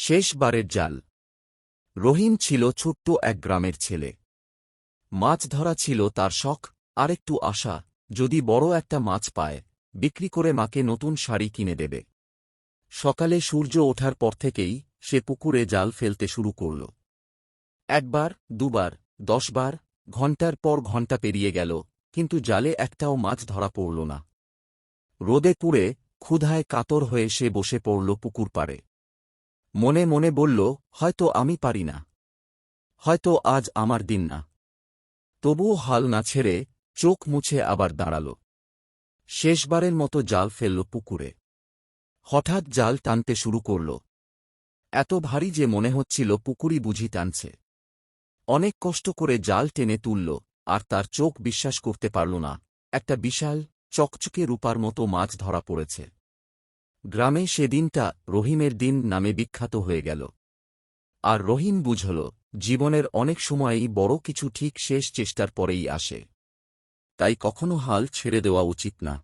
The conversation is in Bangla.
শেষবারের জাল। রহিম ছিল ছোট্ট এক গ্রামের ছেলে। মাছ ধরা ছিল তার শখ, আর একটু আশা, যদি বড় একটা মাছ পায়, বিক্রি করে মাকে নতুন শাড়ি কিনে দেবে। সকালে সূর্য ওঠার পর থেকেই সে পুকুরে জাল ফেলতে শুরু করল। একবার, দুবার, 10 বার, ঘণ্টার পর ঘণ্টা পেরিয়ে গেল, কিন্তু জালে একটাও মাছ ধরা পড়ল না। রোদে পুড়ে, ক্ষুধায় কাতর হয়ে সে বসে পড়ল পুকুর পাড়ে। মনে মনে বলল, হয়তো আমি পারি না, হয়তো আজ আমার দিন না। তবুও হাল না ছেড়ে চোখ মুছে আবার দাঁড়াল। শেষবারের মতো জাল ফেলল পুকুরে। হঠাৎ জাল টানতে শুরু করল। এত ভারী যে মনে হচ্ছিল পুকুরই বুঝি টানছে। অনেক কষ্ট করে জাল টেনে তুলল, আর তার চোখ বিশ্বাস করতে পারল না, একটা বিশাল, চকচকে রূপার মতো মাছ ধরা পড়েছে। গ্রামে সেদিনটা রহিমের দিন নামে বিখ্যাত হয়ে গেল। আর রহিম বুঝল, জীবনের অনেক সময়ই বড় কিছু ঠিক শেষ চেষ্টার পরেই আসে। তাই কখনো হাল ছেড়ে দেওয়া উচিত না।